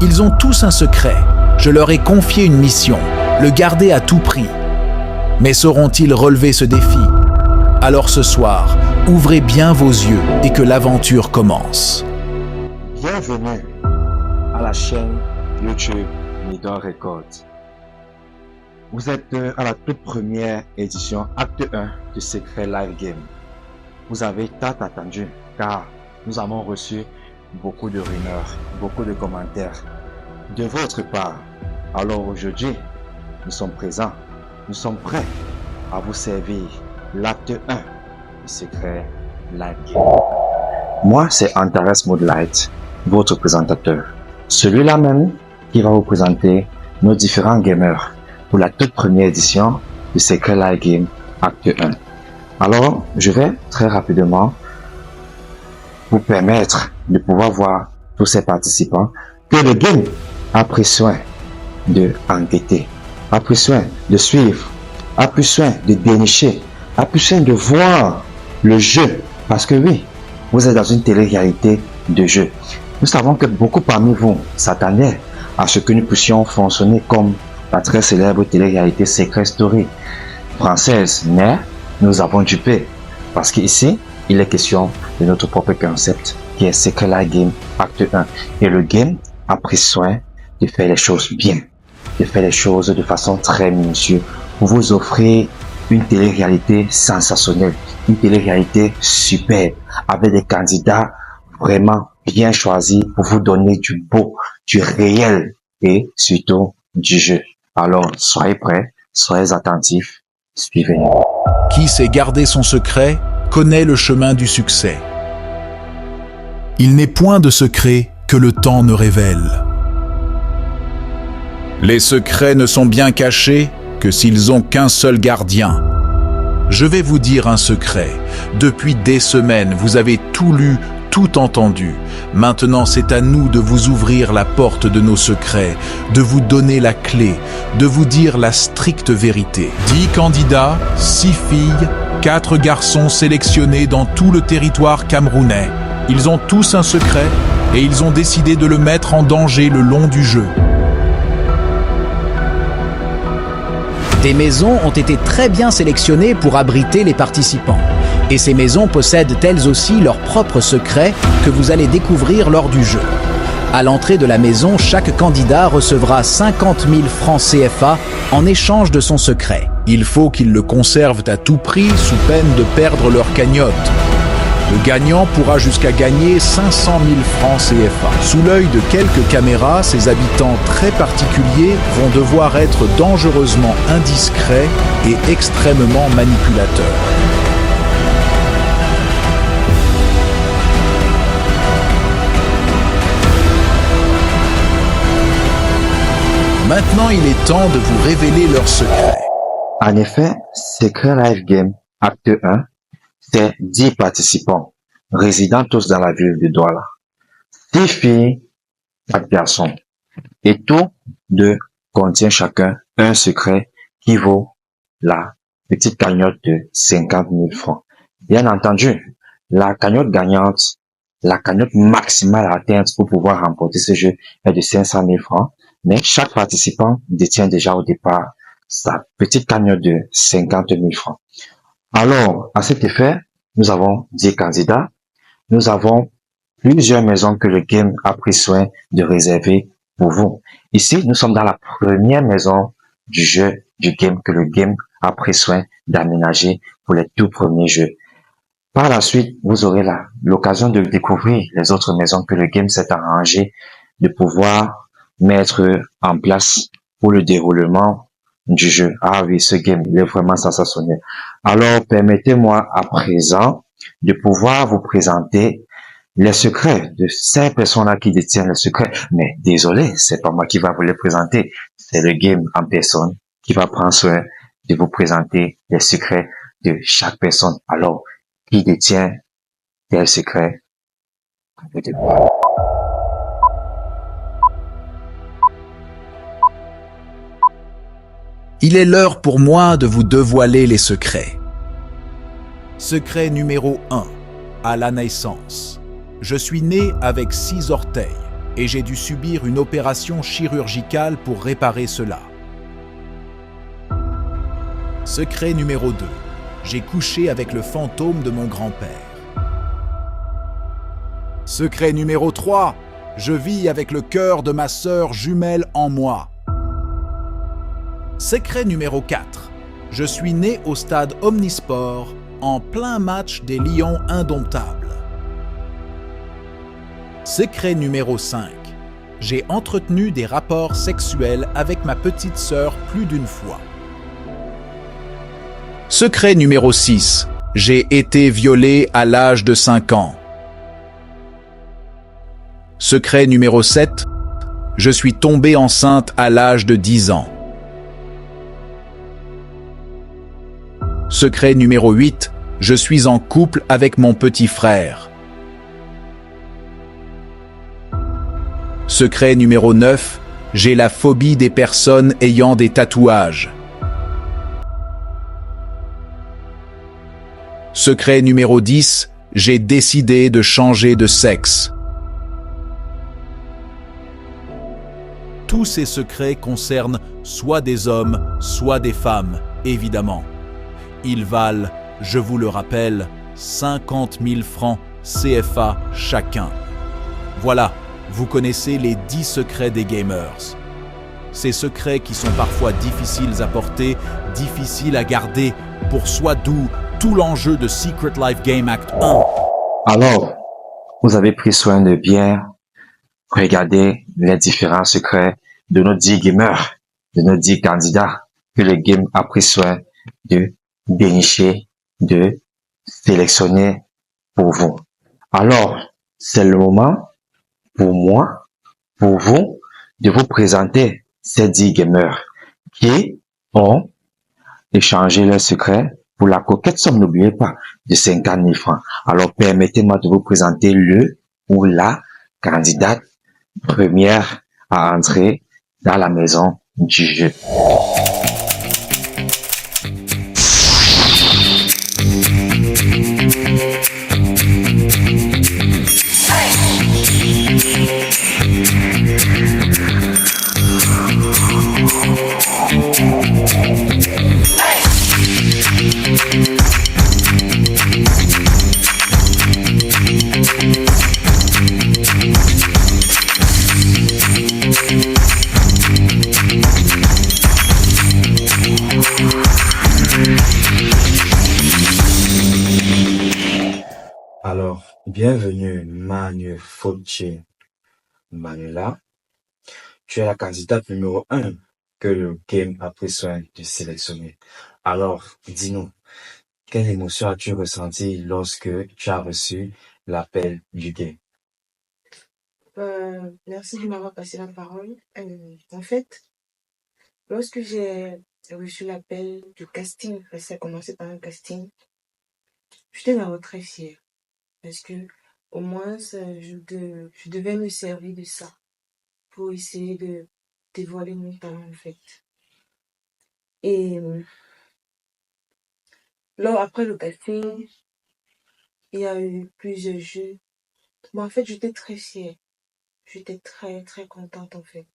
Ils ont tous un secret. Je leur ai confié une mission, le garder à tout prix. Mais sauront-ils relever ce défi? Alors ce soir, ouvrez bien vos yeux et que l'aventure commence. Bienvenue à la chaîne YouTube Nidor Records. Vous êtes à la toute première édition, acte 1 de Secret Live Game. Vous avez tant attendu car nous avons reçu beaucoup de rumeurs, beaucoup de commentaires de votre part. Alors aujourd'hui, nous sommes présents, nous sommes prêts à vous servir l'acte 1 de Secret Live Game. Moi, c'est Antares Moodlight, votre présentateur. Celui-là même qui va vous présenter nos différents gamers pour la toute première édition de Secret Live Game acte 1. Alors, je vais très rapidement vous permettre de pouvoir voir tous ces participants que le game a pris soin de enquêter, a pris soin de suivre, a pris soin de dénicher, a pris soin de voir le jeu. Parce que oui, vous êtes dans une télé-réalité de jeu. Nous savons que beaucoup parmi vous s'attendaient à ce que nous puissions fonctionner comme la très célèbre télé-réalité Secret Story française, mais nous avons dupé. Parce qu'ici, il est question de notre propre concept qui est Secret Live Game acte 1. Et le game a pris soin de faire les choses bien, de faire les choses de façon très minutieuse pour vous offrir une télé-réalité sensationnelle, une télé-réalité superbe avec des candidats vraiment bien choisis pour vous donner du beau, du réel et surtout du jeu. Alors, soyez prêts, soyez attentifs, suivez-nous. Qui sait garder son secret connaît le chemin du succès. Il n'est point de secret que le temps ne révèle. Les secrets ne sont bien cachés que s'ils ont qu'un seul gardien. Je vais vous dire un secret. Depuis des semaines, vous avez tout lu, tout entendu. Maintenant, c'est à nous de vous ouvrir la porte de nos secrets, de vous donner la clé, de vous dire la stricte vérité. 10 candidats, 6 filles, 4 garçons sélectionnés dans tout le territoire camerounais. Ils ont tous un secret et ils ont décidé de le mettre en danger le long du jeu. Des maisons ont été très bien sélectionnées pour abriter les participants. Et ces maisons possèdent elles aussi leurs propres secrets que vous allez découvrir lors du jeu. À l'entrée de la maison, chaque candidat recevra 50 000 francs CFA en échange de son secret. Il faut qu'ils le conservent à tout prix sous peine de perdre leur cagnotte. Le gagnant pourra jusqu'à gagner 500 000 francs CFA. Sous l'œil de quelques caméras, ces habitants très particuliers vont devoir être dangereusement indiscrets et extrêmement manipulateurs. Maintenant, il est temps de vous révéler leurs secrets. En effet, Secret Live Game acte 1, c'est 10 participants, résidant tous dans la ville de Douala. 6 filles, 4 garçons. Et tous deux contiennent chacun un secret qui vaut la petite cagnotte de 50 000 francs. Bien entendu, la cagnotte gagnante, la cagnotte maximale atteinte pour pouvoir remporter ce jeu est de 500 000 francs. Mais chaque participant détient déjà au départ sa petite cagnotte de 50 000 francs. Alors, à cet effet, nous avons 10 candidats. Nous avons plusieurs maisons que le game a pris soin de réserver pour vous. Ici, nous sommes dans la première maison du jeu, du game, que le game a pris soin d'aménager pour les tout premiers jeux. Par la suite, vous aurez l'occasion de découvrir les autres maisons que le game s'est arrangé de pouvoir mettre en place pour le déroulement du jeu. Ah oui, ce game, il est vraiment sensationnel. Alors, permettez-moi à présent de pouvoir vous présenter les secrets de ces personnes-là qui détiennent les secrets. Mais désolé, c'est pas moi qui va vous les présenter. C'est le game en personne qui va prendre soin de vous présenter les secrets de chaque personne. Alors, qui détient tel secret? Il est l'heure pour moi de vous dévoiler les secrets. Secret numéro 1. À la naissance. Je suis né avec 6 orteils. et j'ai dû subir une opération chirurgicale pour réparer cela. Secret numéro 2. J'ai couché avec le fantôme de mon grand-père. Secret numéro 3. Je vis avec le cœur de ma sœur jumelle en moi. Secret numéro 4. Je suis né au stade Omnisport en plein match des Lions indomptables. Secret numéro 5. J'ai entretenu des rapports sexuels avec ma petite sœur plus d'une fois. Secret numéro 6. J'ai été violé à l'âge de 5 ans. Secret numéro 7. Je suis tombée enceinte à l'âge de 10 ans. Secret numéro 8. Je suis en couple avec mon petit frère. Secret numéro 9. J'ai la phobie des personnes ayant des tatouages. Secret numéro 10. J'ai décidé de changer de sexe. Tous ces secrets concernent soit des hommes, soit des femmes, évidemment. Ils valent, je vous le rappelle, 50 000 francs CFA chacun. Voilà, vous connaissez les 10 secrets des gamers. Ces secrets qui sont parfois difficiles à porter, difficiles à garder pour soi, d'où tout l'enjeu de Secret Life Game Act 1. Alors, vous avez pris soin de bien regarder les différents secrets de nos 10 gamers, de nos 10 candidats que le game a pris soin de dénicher, de sélectionner pour vous. Alors, c'est le moment pour moi, pour vous, de vous présenter ces 10 gamers qui ont échangé leurs secrets pour la coquette somme, n'oubliez pas, de 50 000 francs. Alors, permettez-moi de vous présenter le ou la candidate première à entrer dans la maison du jeu. Alors, bienvenue Manu Fauci Manuela. Tu es la candidate numéro 1 que le game a pris soin de sélectionner. Alors, dis-nous, quelle émotion as-tu ressenti lorsque tu as reçu l'appel du game? Merci de m'avoir passé la parole. En fait, lorsque j'ai reçu l'appel du casting, parce que ça a commencé par un casting, j'étais vraiment très fière. Parce que au moins, je devais me servir de ça pour essayer de dévoiler mon talent, en fait. Et là, après le casting, il y a eu plusieurs jeux. Bon, en fait, j'étais très fière. J'étais très, très contente, en fait.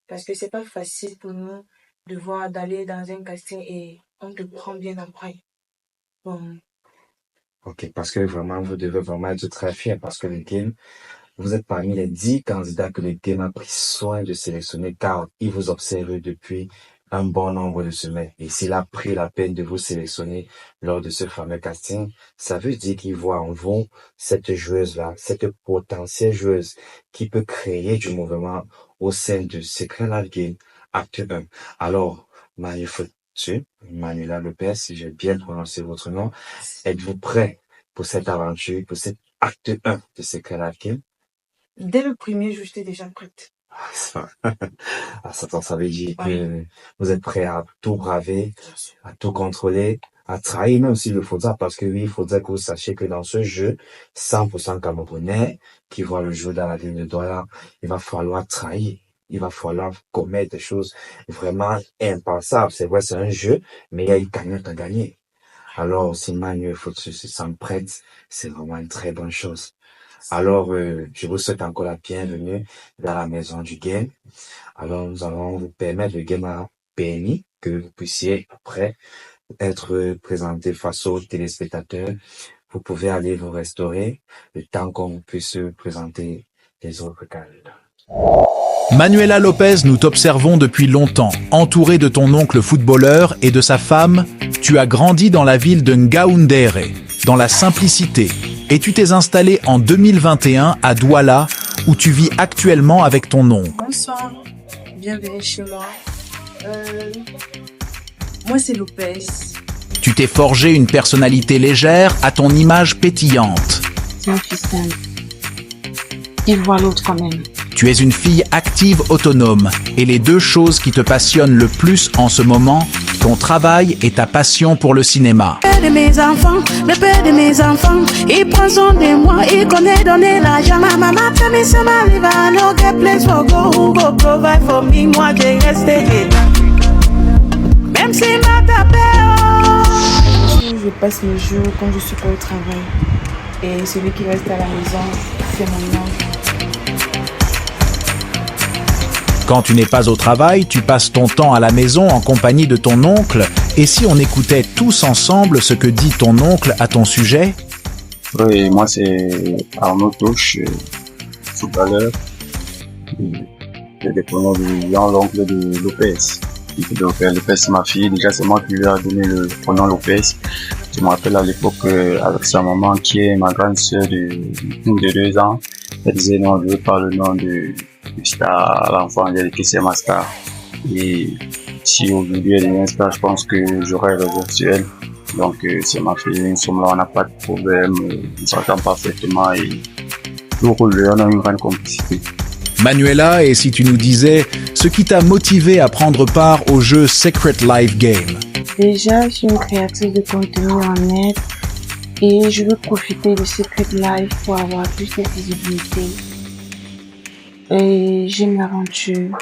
Parce que c'est pas facile pour nous d'aller dans un casting et on te prend bien après. Bon, Ok, parce que vraiment, vous devez vraiment être très fiers parce que le game, vous êtes parmi les 10 candidats que le game a pris soin de sélectionner car il vous observe depuis un bon nombre de semaines. Et s'il a pris la peine de vous sélectionner lors de ce fameux casting, ça veut dire qu'il voit en vous cette joueuse-là, cette potentielle joueuse qui peut créer du mouvement au sein de Secret Life Game Acte 1. Alors, Manuela Lopez, si j'ai bien prononcé votre nom, êtes-vous prêt pour cette aventure, pour cet acte 1 de Secret Life Game? dès le premier jour, j'étais déjà prête. Ça veut dire que vous êtes prêt à tout braver, à tout contrôler, à trahir même s'il le faudra, parce que oui, il faudrait que vous sachiez que dans ce jeu, 100% camerounais qui voit le jeu dans la ligne de dollars, il va falloir trahir. Il va falloir commettre des choses vraiment impensables. C'est vrai, c'est un jeu, mais il y a une cagnotte à gagner. Alors, si Manuel faut que se sente prête, c'est vraiment une très bonne chose. Alors, je vous souhaite encore la bienvenue dans la maison du game. Alors, nous allons vous permettre, le game a permis que vous puissiez, après, être présenté face aux téléspectateurs. Vous pouvez aller vous restaurer le temps qu'on puisse présenter les autres candidats. Manuela Lopez, nous t'observons depuis longtemps. Entourée de ton oncle footballeur et de sa femme, tu as grandi dans la ville de Ngaoundéré, dans la simplicité, et tu t'es installée en 2021 à Douala, où tu vis actuellement avec ton oncle. Bonsoir, bienvenue chez moi. Moi, c'est Lopez. Tu t'es forgé une personnalité légère à ton image pétillante. C'est un fils simple. Il voit l'autre quand même. Tu es une fille active autonome, et les deux choses qui te passionnent le plus en ce moment, ton travail et ta passion pour le cinéma. Le père de mes enfants, il prend soin de moi, il connaît donner l'argent. Ma maman tell me some I live, I no get place for go, who go provide for me, moi j'ai resté dedans. Même s'il m'a tapé, Je passe mes jours quand je suis pas au travail. Et celui qui reste à la maison, c'est mon oncle. Quand tu n'es pas au travail, tu passes ton temps à la maison en compagnie de ton oncle. Et si on écoutait tous ensemble ce que dit ton oncle à ton sujet? Oui, moi c'est Arnaud Touche, footballeur. J'ai des pronoms de l'oncle de Lopez. Donc Lopez c'est ma fille, déjà c'est moi qui lui ai donné le pronom Lopez. Je me rappelle à l'époque avec sa maman qui est ma grande sœur de 2 ans, elle disait non, je veux pas le nom de Star, l'enfant, elle dit que c'est ma star. Et si aujourd'hui elle est une star, je pense que j'aurais raison sur elle. Donc c'est ma fille, nous sommes là, on n'a pas de problème, on s'entend parfaitement et tout roule, on a une grande complicité. Manuela, et si tu nous disais ce qui t'a motivé à prendre part au jeu Secret Life Game? Déjà, je suis une créatrice de contenu en net et je veux profiter de Secret Life pour avoir plus de visibilité. Et j'aime l'aventure,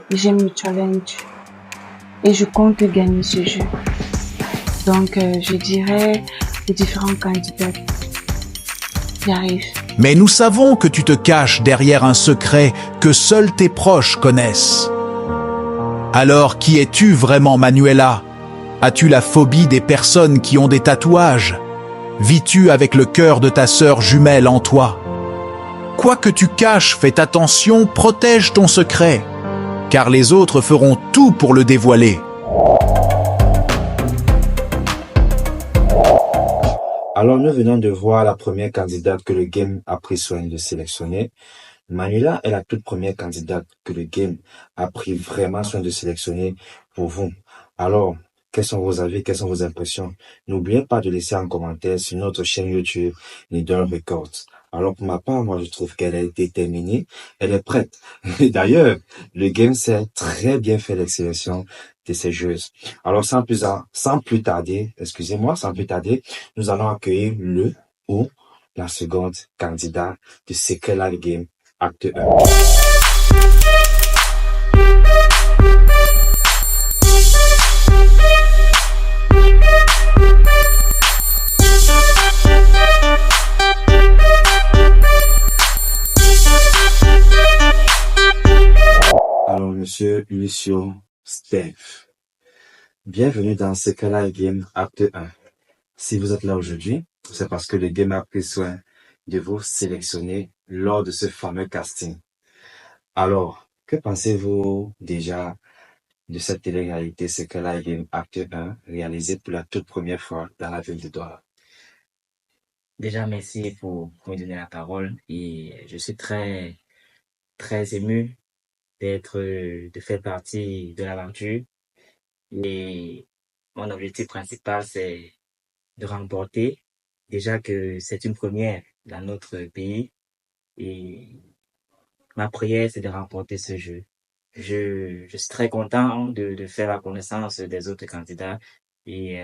j'aime le challenge et je compte gagner ce jeu. Donc, je dirais aux différents candidats, j'arrive. Mais nous savons que tu te caches derrière un secret que seuls tes proches connaissent. Alors, qui es-tu vraiment, Manuela? As-tu la phobie des personnes qui ont des tatouages? Vis-tu avec le cœur de ta sœur jumelle en toi? Quoi que tu caches, fais attention, protège ton secret, car les autres feront tout pour le dévoiler. Alors, nous venons de voir la première candidate que le game a pris soin de sélectionner. Manuela est la toute première candidate que le game a pris vraiment soin de sélectionner pour vous. Alors, quels sont vos avis, quelles sont vos impressions? N'oubliez pas de laisser un commentaire sur notre chaîne YouTube Needle Records. Alors, pour ma part, moi, je trouve qu'elle a été terminée. Elle est prête. Et d'ailleurs, le game sait très bien faire la sélection de ces joueuses. Alors, sans plus tarder, nous allons accueillir le ou la seconde candidat de Secret Life Game Acte 1. Alors, monsieur Lucio Steph, bienvenue dans Secret Life Game Acte 1. Si vous êtes là aujourd'hui, c'est parce que le game a pris soin de vous sélectionner lors de ce fameux casting. Alors, que pensez-vous déjà de cette télé-réalité Secret Life Game Acte 1 réalisée pour la toute première fois dans la ville de Douala? Déjà, merci pour me donner la parole et je suis très, très ému de faire partie de l'aventure. Et mon objectif principal, c'est de remporter. Déjà que c'est une première dans notre pays et ma prière, c'est de remporter ce jeu. Je suis très content de faire la connaissance des autres candidats et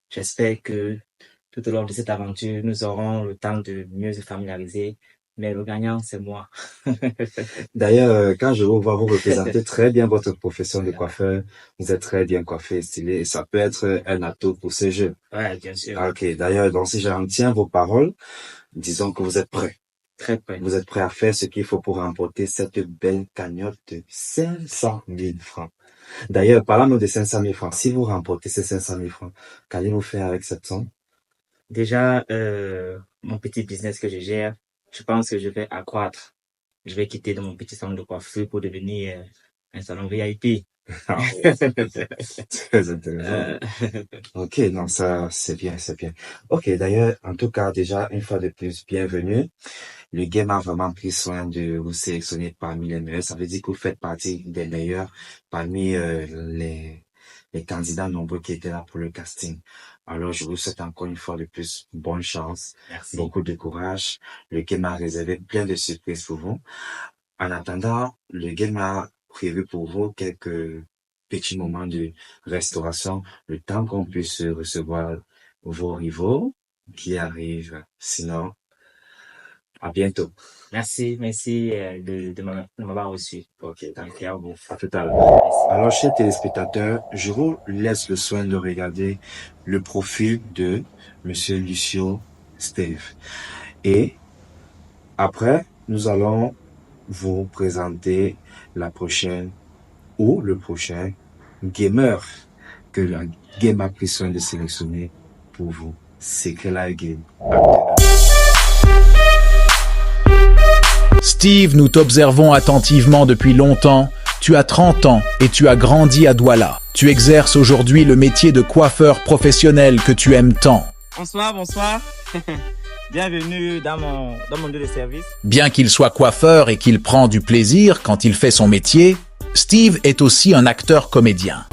j'espère que tout au long de cette aventure, nous aurons le temps de mieux se familiariser mais le gagnant, c'est moi. D'ailleurs, quand je vous vois, vous représentez très bien votre profession de coiffeur. Vous êtes très bien coiffé et stylé. Et ça peut être un atout pour ce jeu. Ouais, bien sûr. Ok, d'ailleurs, donc si j'en tiens vos paroles, disons que vous êtes prêts. Très près. Vous êtes prêts à faire ce qu'il faut pour remporter cette belle cagnotte de 500 000 francs. D'ailleurs, parlons-nous de 500 000 francs. Si vous remportez ces 500 000 francs, qu'allez-vous faire avec cette somme? Déjà, mon petit business que je gère, je pense que je vais accroître. Je vais quitter de mon petit salon de coiffure pour devenir un salon VIP. Très intéressant. Ok, non, ça, c'est bien, c'est bien. Ok, d'ailleurs, en tout cas, déjà, une fois de plus, bienvenue. Le game a vraiment pris soin de vous sélectionner parmi les meilleurs. Ça veut dire que vous faites partie des meilleurs parmi les candidats nombreux qui étaient là pour le casting. Alors, je vous souhaite encore une fois de plus bonne chance, Merci. beaucoup de courage. Le game a réservé plein de surprises pour vous. En attendant, le game a prévu pour vous quelques petits moments de restauration, le temps qu'on puisse recevoir vos rivaux qui arrivent. Sinon, à bientôt. Merci de m'avoir reçu. Ok, d'accord. Merci à vous. À tout à l'heure. Alors, chers téléspectateurs, je vous laisse le soin de regarder le profil de Monsieur Lucio Steve. Et après, nous allons vous présenter la prochaine ou le prochain gamer que la game a pris soin de sélectionner pour vous. Secret Live Game. Steve, nous t'observons attentivement depuis longtemps. Tu as 30 ans et tu as grandi à Douala. Tu exerces aujourd'hui le métier de coiffeur professionnel que tu aimes tant. Bonsoir. Bienvenue dans mon lieu de service. Bien qu'il soit coiffeur et qu'il prend du plaisir quand il fait son métier, Steve est aussi un acteur comédien.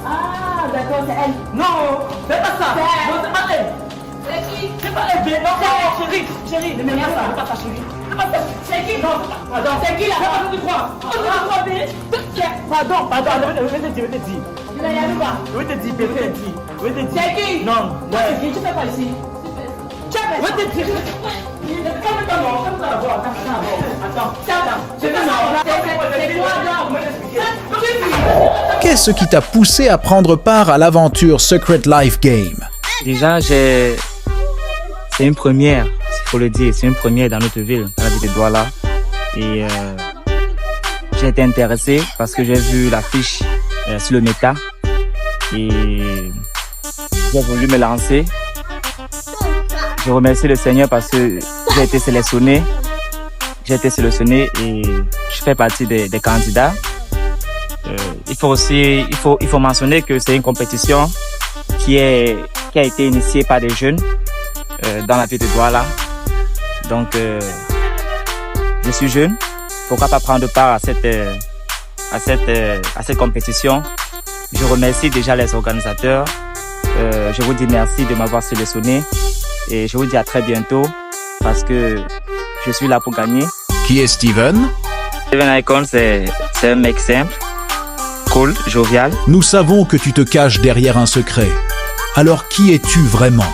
Ah, d'accord, c'est elle. Non, fais pas ça. Non, c'est pas elle. C'est qui? C'est pas elle. Non, chérie, ne mets pas ça, chérie. C'est qui? Non, pardon, c'est qui là? Je vais te dire. Tu l'as jamais pas? Je vais te dire. C'est qui? Non, c'est qui? Tu fais quoi ici? Je vais te dire. Qu'est-ce qui t'a poussé à prendre part à l'aventure Secret Life Game? Déjà, c'est une première, il faut le dire, c'est une première dans notre ville, dans la ville de Douala. Et j'ai été intéressé parce que j'ai vu l'affiche sur le méta et j'ai voulu me lancer. Je remercie le Seigneur parce que j'ai été sélectionné. Et je fais partie des candidats. Il faut mentionner que c'est une compétition qui a été initiée par des jeunes dans la ville de Douala. Donc, je suis jeune. Pourquoi pas prendre part à cette compétition? Je remercie déjà les organisateurs. Je vous dis merci de m'avoir sélectionné. Et je vous dis à très bientôt parce que je suis là pour gagner. Qui est Steven? Steven Icon, c'est un mec simple, cool, jovial. Nous savons que tu te caches derrière un secret. Alors qui es-tu vraiment?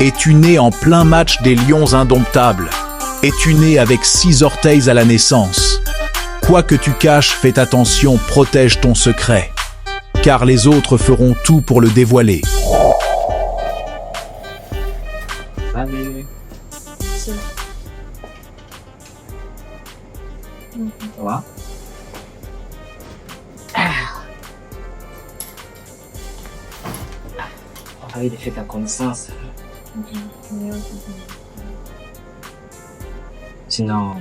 Es-tu né en plein match des Lions indomptables? Es-tu né avec 6 orteils à la naissance? Quoi que tu caches, fais attention, protège ton secret. Car les autres feront tout pour le dévoiler. Salut. Ça va? Ravi de faire ta connaissance. Sinon,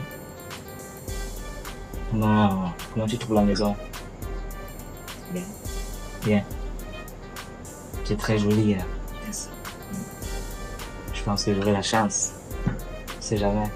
comment tu trouves la maison? Bien. C'est très joli. Yes. Je pense que j'aurai la chance. On sait jamais.